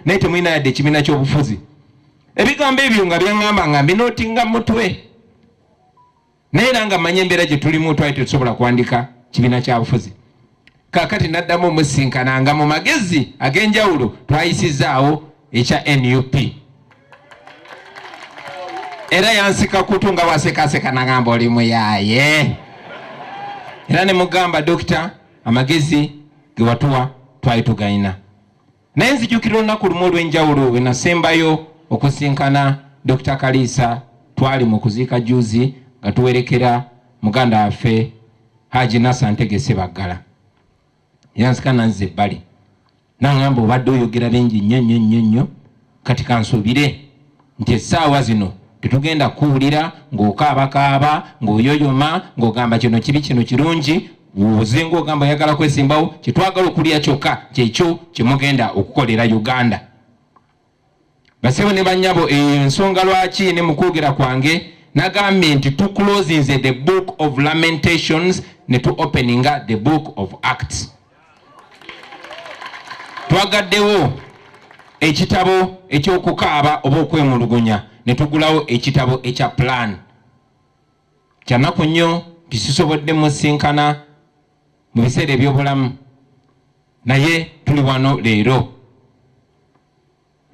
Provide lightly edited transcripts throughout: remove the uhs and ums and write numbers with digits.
naye temulina yadde ekibiina ky'obufuzi. Ebigambo ebyo nga byaŋŋamba nga mbinootinga mutwe. Naye era nga mmanyi embeera gye tulimu twali tetusobola kuwandika kibiina kya bufuzi. Kaakati naddamu omusinkana nga mu magezi ag'enjawulo twayisizaawo ekya NUP. Era yansika kutu nga bw'asekaseka n'agamba oli muyaaye. Era ne mugamba Dokita amagezi ge watuwa twali tugayina. Naye nzijukira olunaku lumu olw'enjawulo we nasembayo okusinkana Dr. Kaliisa twali mu kuziika juzi nga tuwerekera muganda waffe Haji Nasa Ntegese Baggala. Yansika nanze ebbali. N'angamba obadde oyogera bingi nnyo kati kansuubire nti essaawa zino tetugenda kuwulira ng'okaabakaaba ng'oyoyoma ng'ogamba kino kibi kino kirungi uzingo ogamba oyagala kwesimbawo kyetwagala okulya kyokka kyekyo kyemugenda okukolera Uganda. Basebo ne bannyabo ensonga lwaki ne mukwogera kwange nagambye nti tu closinze the book of Lamentations ne tu openinga the book of Acts. Twagaddewo ekitabo ekyokukaaba oba okwemulugunya ne tugulawo ekitabo ekya plan. Kyanaku nnyo tisisobodde musinkana mu biseera eby'obulamu naye tuli wano leero.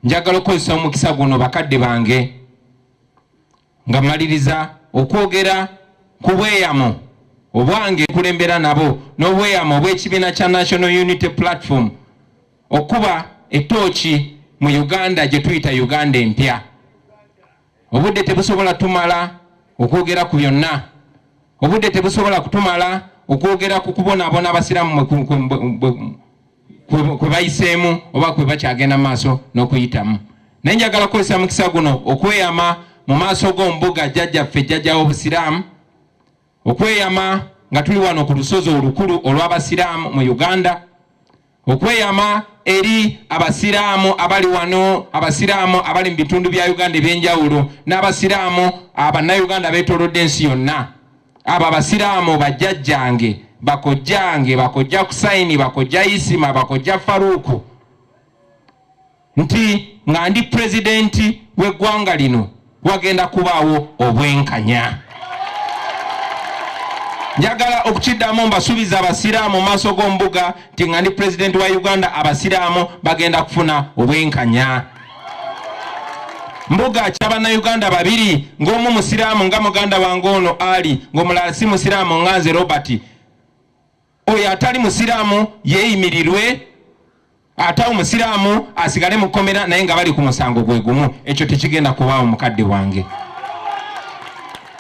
Njagala okukozesa omukisa guno bakadde bange nga mmaliriza okwogera ku bweyamo obwange kulembera nabo n'obweyamo obw'ekibiina kya National Unity Platform okuba ettooki mu Uganda gye tuyita Uganda empya. Obudde tebusobola tumala okwogera ku byonna. Obudde tebusobola kutumala okwogera ku kubonaabona abasiraamu kwe bayiseemu oba kwe bakyagenda mu maaso n'okuyitamu. Naye njagala kukozesa mukisa guno okweyama mu maaso g'ombuga jjajjaffe jjajja w'obusiraamu, okweyama nga tuli wano ku lusozi olukulu olw'abasiraamu mu Uganda, okweyama eri abasiraamu abali wano, abasiraamu abali mu bitundu bya Uganda eby'enjawulo n'abasiraamu abannayuganda beetoolodde ensi yonna. Abo abasiraamu bajjajjange, bakojjange, bakojja Kusaini, bakojja Isima, bakojja Faruku, nti nga ndi pulezidenti w'eggwanga lino wagenda kubaawo obwenkanya. Njagala okukiddamu mbasuubiza abasiraamu mu maaso g'ombuga nti nga ndi pulezidenti wa Uganda abasiraamu bagenda kufuna obwenkanya. Mbuga ky'Abannayuganda babiri ng'omu musiraamu nga muganda wange ono Ali ng'omulala si musiraamu nga nze Robert. Oyo atali musiraamu yeeyimirirwe, ate omusiraamu asigale mu kkomera naye nga bali ku musango gwe gumu. Ekyo tekigenda kubaawo mukadde wange.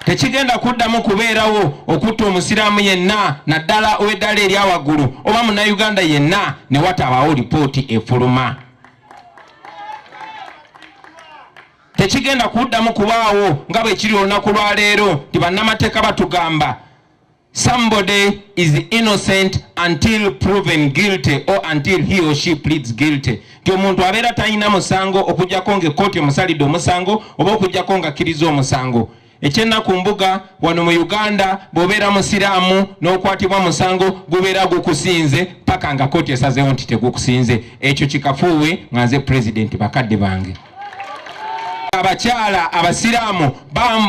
Tekigenda kuddamu kubeerawo okutta omusiraamu yenna naddala ow'eddala erya waggulu oba munnayuganda yenna ne watabaawo lipooti efuluma. Tekigenda kuddamu kubaawo nga bwe kiri olunaku lwa leero nti bannamateeka batugamba somebody is innocent until proven guilty or until he or she pleads guilty. Nti omuntu abeera talina musango okuggyako ng'ekkooti emusalidde omusango oba okuggyako ng'akkiriza omusango. Ekyennaku mbuga wano mu Uganda bw'obeera musiraamu n'okwatibwa musango gubeera gukusinze paka nga kkooti esazeewo nti tegukusinze. Ekyo kikafuuwe nga nze pulezidenti bakadde bange. Abakyala abasiraamu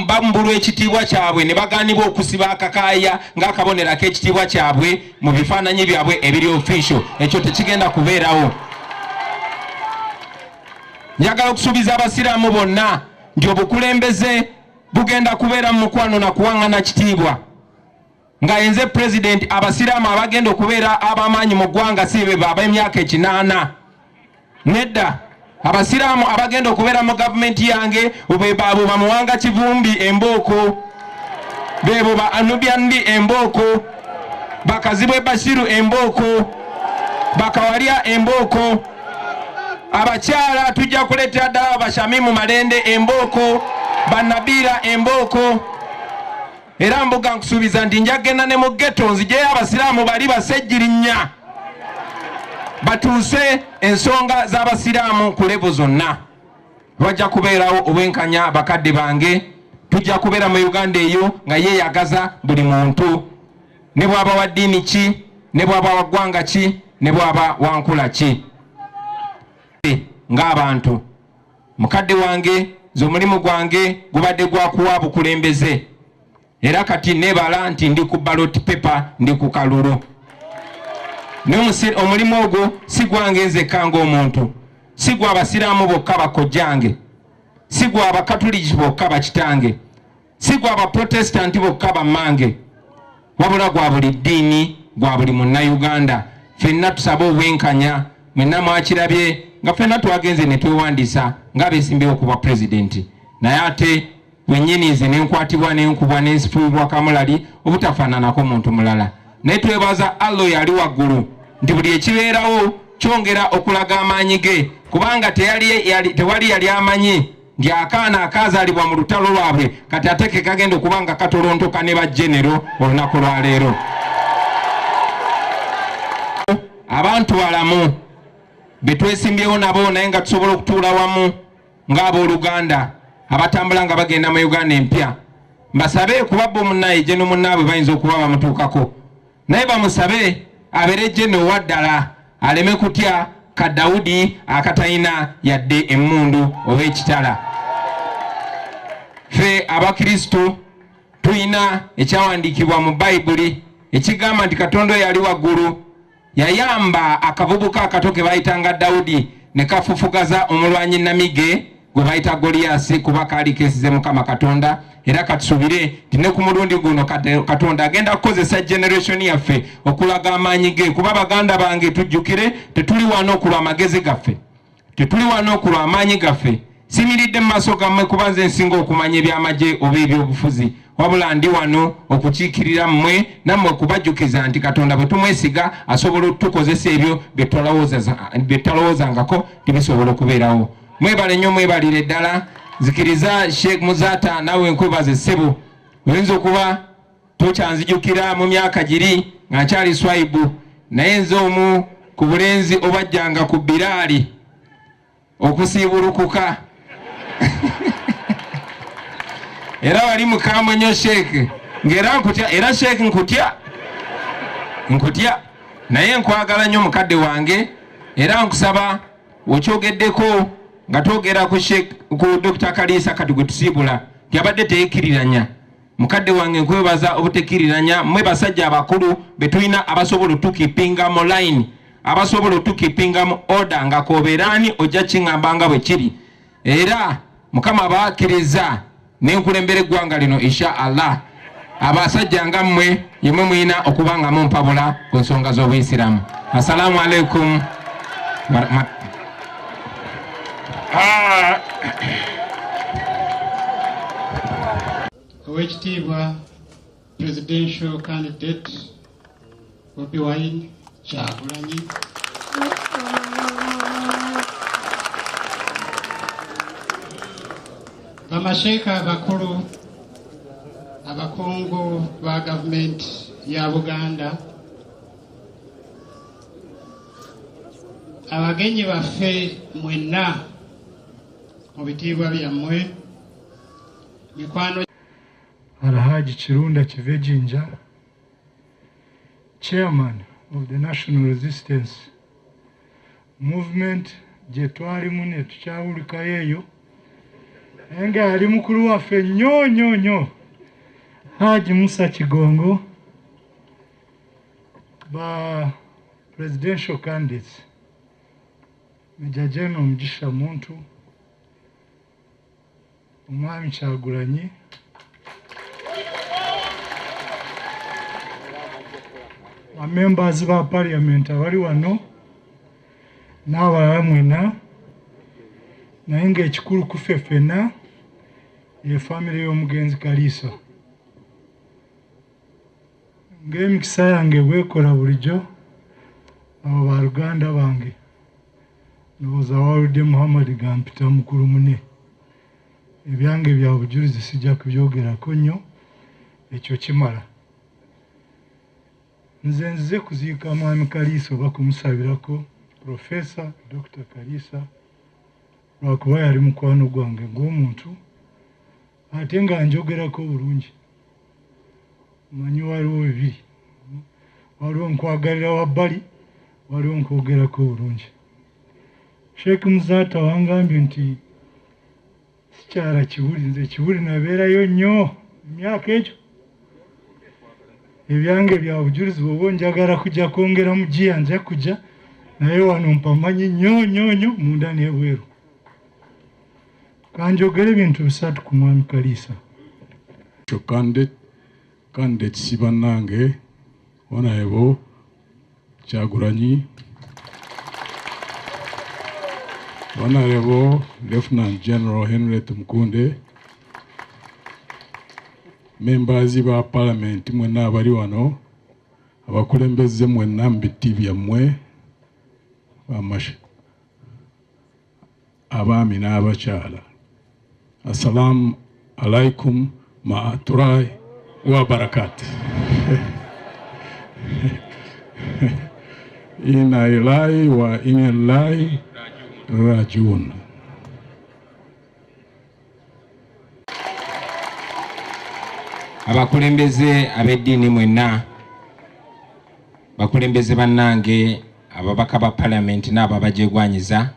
bambulwa ekitiibwa kyabwe ne bagaanibwa okusiba akakaaya ng'akabonero ak'ekitiibwa kyabwe mu bifaananyi byabwe ebiri official. Ekyo tekigenda kubeerawo. Njagala okusuubiza abasiraamu bonna nti obukulembeze bugenda kubeera mu mukwano na kuwaŋŋana kitiibwa. Nga yenze pulezidenti abasiraamu abagenda okubeera ab'amaanyi mu ggwanga si be ab'emyaka 8. Nedda. Abasiraamu abagenda okubeera mu gavumenti yange abo bamuwanga Kivumbi Embooko, bebo ba Anubyandi Embooko, bakazibwe Bashiru Embooko, bakawalya Embooko. Abakyala tujja kuleetera ddala Bashamimu Malende Embooko, Bannabira Embooko. Era mbuga nkusuubiza nti njagenda ne mu ghetto nzijeyo abasiraamu bali basejjirinya batuuse ensonga z'abasiraamu ku levo zonna. Wajja kubeerawo obwenkanya bakadde bange. Tujja kubeera mu Uganda eyo nga yeeyagaza buli muntu, ne bw'aba wa ddiini ki, ne bw'aba wa ggwanga ki, ne bw'aba wa nkula ki. ng'abantu. Mukadde wange zo mulimu gwange gubadde gwa kuwa bukulembeze. Era kati nebala nti ndi ku ballot paper ndi ku kalulu. Omulimu ogwo si gwange nzekka ng'omuntu. Si gwa abasiraamu bokka bakojjange. Si gwa abakatuliki bokka bakitange. Si gwa abaprotestanti bokka bammange. Wabula gwa buli ddiini, gwa buli munnayuganda. Ffenna tusaba obwenkanya, mwenna mwakirabye nga ffenna twagenze ne twewandiisa ng'abeesimbyewo okuba pulezidenti. Naye ate wennyiniize n'enkwatibwa n'enkubwa n'ensifulibwa kamulali obutafaananako muntu mulala. Naye twebaza Allah yali waggulu nti buli ekibeerawo kyongera okulaga amaanyi ge, kubanga tewali yali amanyi nti akaana akaazaalibwa mu lutalo lwabwe kati ate ke kagenda okuba nga katolontoka ne bajjenero olunaku lwa leero. Abantu balamu betwesimbyewo nabo naye nga tusobola okutuula wamu ng'abooluganda abatambula nga bagenda mu Uganda empya. Mbasabe kubabba omunnaye je n'omunnaabwe bayinza okuba bamutuukako. Naye bamusabe abeere jjeno waddala aleme kutya ka Dawudi akatalina yadde emmundu oba ekitala. Ffe abakristo tulina ekyawandiikibwa mu Bayibuli ekigamba nti Katonda yali waggulu yayamba akavubuka akato ke bayitanga Dawudi ne kafufugaza omulwanyi namige gwe bayita Goliasi kuba kaali keesize Mukama Katonda. Era katusubire nti ne ku mulundi guno Katonda agenda kukozesa generation yaffe okulaga amaanyi ge, kuba baganda bange tujjukire tetuli wano okulwa amagezi gaffe, tetuli wano okulwa amaanyi gaffe. Simiridde mu maaso gammwe kuba nze nsinga okumanya eby'amagye oba eby'obufuzi, wabula ndi wano okukiikirira mmwe nammwe okubajjukiza nti Katonda bwe tumwesiga asobola okutukozesa ebyo bye talowoozangako tibisobola okubeerawo. Mwebale nnyo, mwebalire ddala. Zikiriza Sheikh Muzata nawe nkwebaze ssebo. Oyinza okuba tokyanzijukira mu myaka giri nga nkyali swaibu, naye nze omu ku bulenzi obajjanga ku Biraali okusiibulukuka. Era wali mukambwe nnyo Sheikh, ng'era nkutya, era Sheikh nkutya, naye nkwagala nnyo mukadde wange, era nkusaba okyogeddeko nga twogera ku Dr. Kalisa kati gwe tusiibula yabadde teyekiriranya. Mukadde wange nkwebaza obutekiriranya. Mmwe basajja abakulu betulina abasobola otukipinga mu line, abasobola otukipinga mu order nga kobeerani ojja kiŋŋambanga bwe kiri. Era Mukama bakkiriza n'enkulembera eggwanga lino insha Allah. Abasajja nga mmwe yemwe muyina okuba nga mumpabula ku nsonga z'Obuyisiraamu. Assalamu alaikum. Owekitiibwa presidential candidate Bobi Wine Kyagulanyi, bamasheeka abakulu, abakungu ba gavumenti ya Buganda, abagenyi baffe mwenna mu bitiibwa byammwe, mikwano. Alhaji Kirunda Kivejinja, Chairman of the National Resistance Movement, gye twalimu ne tukyawulikayo eyo, nga ali mukulu waffe nnyo Haji Musa Kigongo, ba presidential candidates Major General Mugisha Muntu, Omwami Kyagulanyi, members ba parliament abali wano n'abalala mwena, naye ng'ekikulu ku ffe ffenna ye famire y'omugenzi Kalisa. Ng'emikisa yange bwekola bulijjo abo baluganda bange ndowooza Waludde Muhammad gampita mukulu mune, ebyange bya bujulizi sijja kubyogerako nnyo, ekyo kimala. Nze nzize kuziika Mwami Kalisa oba kumusabirako Professor Dr. Kalisa lwakuba yali mukwano gwange ng'omuntu ate nga njogerako bulungi. Manyi waliwo bibiri, waliwo nkwagalira wabbali, waliwo nkwogerako bulungi. Sheikh Muzata wangambye nti sikyala Kibuli, nze Kibuli nabeerayo nnyo emyaka egyo. Ebyange bya bujulizi bw'oba njagala kujja kwongeramu giya nja kujja, naye wano mpamanyi nnyo munda n'ebweru. Kanjogera ebintu bisatu ku Mwami Kaliisa. Candidates bannange Honorable Kyagulanyi, Honorable Lieutenant General Henry Tumukunde, members ba Parliament mwenna abali wano, abakulembeze mwenna mu biti byammwe, abaami n'abakyala. Assalamu alaikum ma'aturai wa barakat. Inna ilahi wa inna ilahi rajiun. Abakulembeze ab'eddiini mwenna, bakulembeze bannange, ababaka ba Parliament n'abo abajegwanyiza,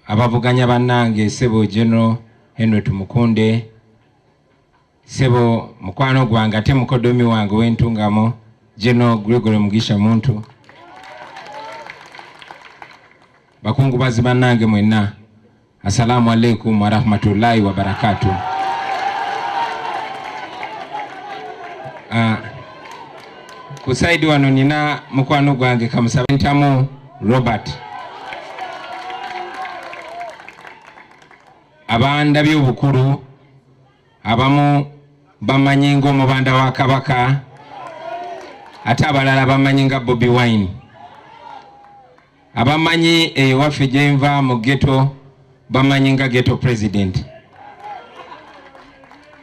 abavuganya bannange Sebo General Henry Tumukunde, Sebo mukwano gwange ate mukodomi wange w'entungamo General Gregory Mugisha Muntu, bakungubazi bannange mwenna, assalamu alaikum wa rahmatullahi wa barakatuh. Kusaidi wano nina mukwano gwange kamusaba ntamu Robert. Abanda by'obukulu abamu bamanyi ng'omubanda wa Kabaka, ate abalala bamanyi nga Bobi Wine. Abamanyi ewaffe gye nva mu ghetto bamanyi nga ghetto president.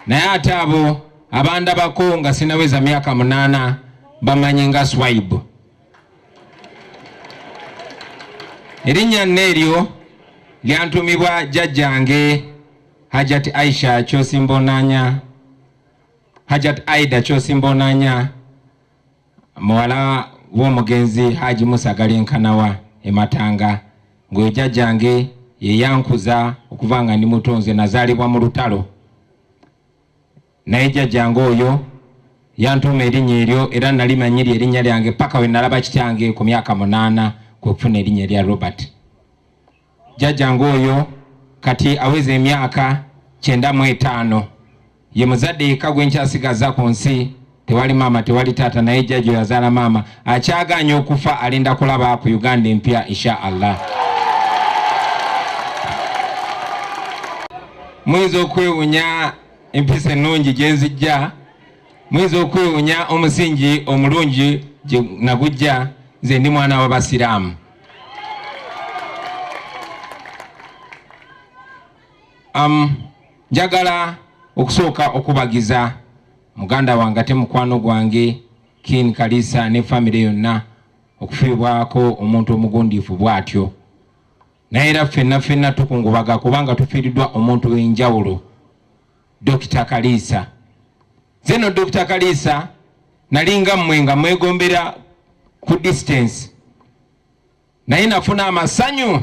Naye ate abo abandabako nga sinaweza myaka 8 bamanyi nga Swibe. Erinnya neryo lyantumibwa jjajjange Hajat Aisha Kyosimbonanya, Hajat Aida Kyosimbonanya, muwala w'omugenzi Haji Musa Galenkanawa ematanga, ng'oyo jjajjange ye yankuza okuva nga ndi muto, nze nazaalibwa mu lutalo. Naye jjajjange oyo yantuma erinnya eryo era nalimanyiri erinnya lyange paka we nalaba kityange ku myaka 8 kwe kufuna erinnya lya Robert. Jjajjange oyo kati aweze emyaka 95, ye muzadde yekka gwe nkyasigaza ku nsi, tewali mama tewali taata, naye jjajjo yazaala mama, akyaganya okufa alinda kulaba ku Uganda empya insha Allah. Muyinza okwewunya empisa ennungi gye nzijja, muyinza okwewunya omusingi omulungi gye nagujja, nze ndi mwana w'Abasiraamu. Njagala okusooka okubagiza muganda wange ate mukwano gwange King Kaliisa ne family yonna okufiibwako omuntu omugundiifu bw'atyo. Naye era ffenna tukungubaga kubanga tufiiriddwa omuntu w'enjawulo, Dr. Kaliisa. Zeno Dr. Kaliisa nalinga mmwe nga mwegombera ku distance, naye nafuna amasanyu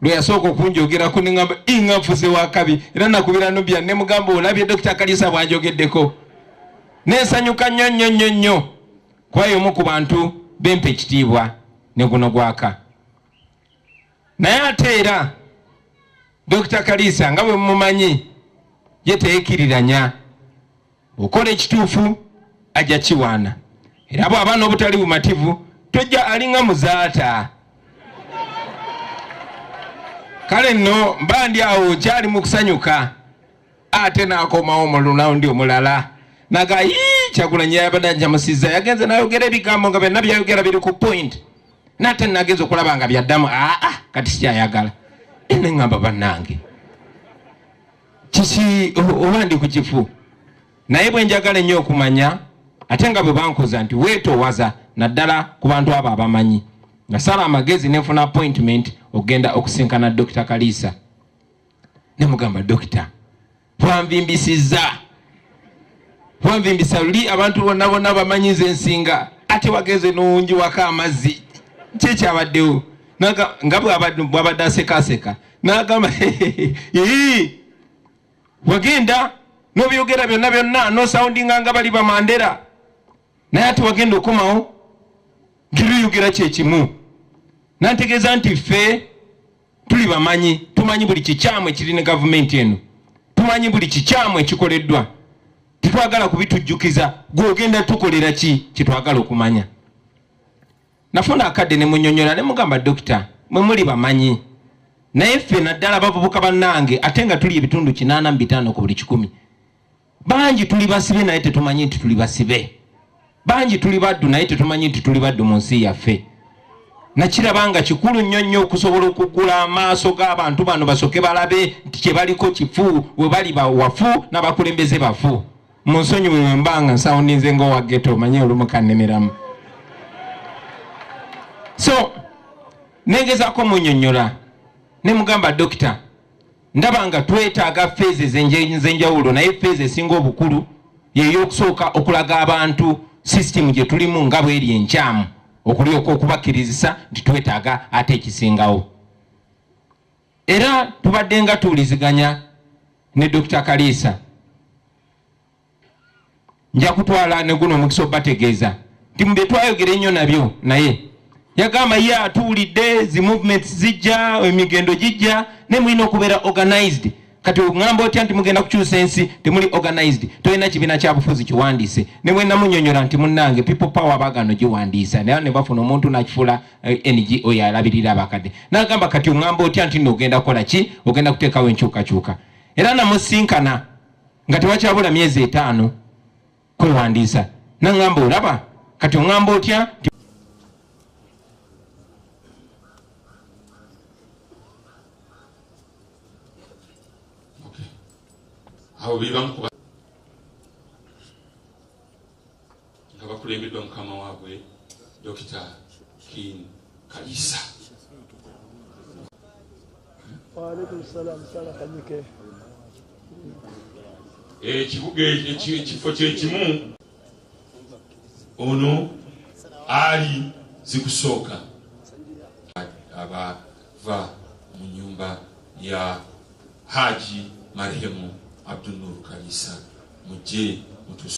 lwe yasooka okunjogerako nengamba ingafuze wakabi, era nakubira nubya ne mugamba olabye Dr. Kaliisa bwanjogeddeko, nensanyuka nnyo kwayo omu ku bantu bempa ekitiibwa ne guno gwaka. Naye ate era Dr. Kaliisa nga bwe mumanyi ye teyekiriranya, okola ekituufu ajja kiwaana, era bw'aba n'obutali bumativu tojja alinga muzaata. Kale nno mba ndi awo kyali mu kusanyuka, ate n'akomawo mu lundi omulala naga Kyagulanyi yabadde njamusiza, yagenze n'ayogera ebigambo nga byonna byayogera biri ku point, nate nagenze okulaba nga byaddamu kati sikyayagala. Ne ngamba bannange kiki oba ndi ku kifu, naye bwe njagala ennyo okumanya ate nga bwe bankoza nti weetoowaza naddala ku bantu abo abamanyi. Nasala amagezi nefuna appointment ogenda okusinkana Dr. Kaliisa. Ne mugamba Dr. Wanvimbisa luli abantu bonna bamanyize ensinga, ate wageze nungi waka amazzi Cheche abaddewo nga bwabadde asekaseka n'agamba wagenda n'obyogera byonna n'osawundinga nga bali bamandera naye ate wagenda okomawo ngiruyogera kyekimu nantegeeza nti ffe tuli bamanyi tumanyi buli kikyamu ekiri ne gavumenti eno tumanyi buli kikyamu ekikoleddwa tetwagala kubitujjukiza gwogenda tukolera ki kyetwagala okumanya nafuna akadde ne munyonyola ne mugamba dokita mwe muli bamanyi naye ffe naddala abavubuka bannange ate nga tuli ebitundu 85 ku buli 100 bangi tuli basibe naye tetumanyi nti tuli basibe bangi tuli baddu naye tetumanyi nti tuli baddu mu nsi yaffe nakirabanga kikulu nnyo okusobola okuggula amaaso g'abantu bano basoke balabe nti kye baliko kifu we bali bawafu n'abakulembeze bafu mu nsonyi bwe mbanga nsawundinze ng'owa ghetto omanye olumu kannemeramu so negezaako munyonnyola ne mugamba dokita ndabanga twetaaga feezi ez'enjawulo naye feezi esinga obukulu y'ey'okusooka okulaga abantu sisitimu gye tulimu nga bw'eri enkyamu okulyoka okubakkirizisa nti twetaaga ate ekisingawo era tubadde nga tuwuliziganya ne Dr. Kaliisa nja kutwala ne guno omukisa obategeeza nti mu bye twayogera ennyo nabyo naye yagamba ye atuwulidde zi movements zijja emigendo gijja ne mulina okubeera organized kati ngamba otya nti mugenda kukyusa ensi temuli organized tolina kibiina kya bufuzi kiwandiise ne bwe namunyonyola nti munnange people power bagano giwandiisa naye ne bafuna omuntu nakifuula NGO yalabirira abakadde n'agamba kati ngamba otya nti ogenda kukola ki ogenda kuteekawo enkyukakyuka era namusinkana nga tewakyabula myezi 5 kwewandiisa n'angamba olaba kati ngamba otya aho bibamu kuba nga bakulembeddwa mukama waabwe Dr. King Kaliisa. Waalaikum salaam sala kanyike. Ekibuga ekifo kyekimu ono ali zikusooka abava mu nyumba ya Haji marehemu Abdul Nur Kaliisa mujje mutu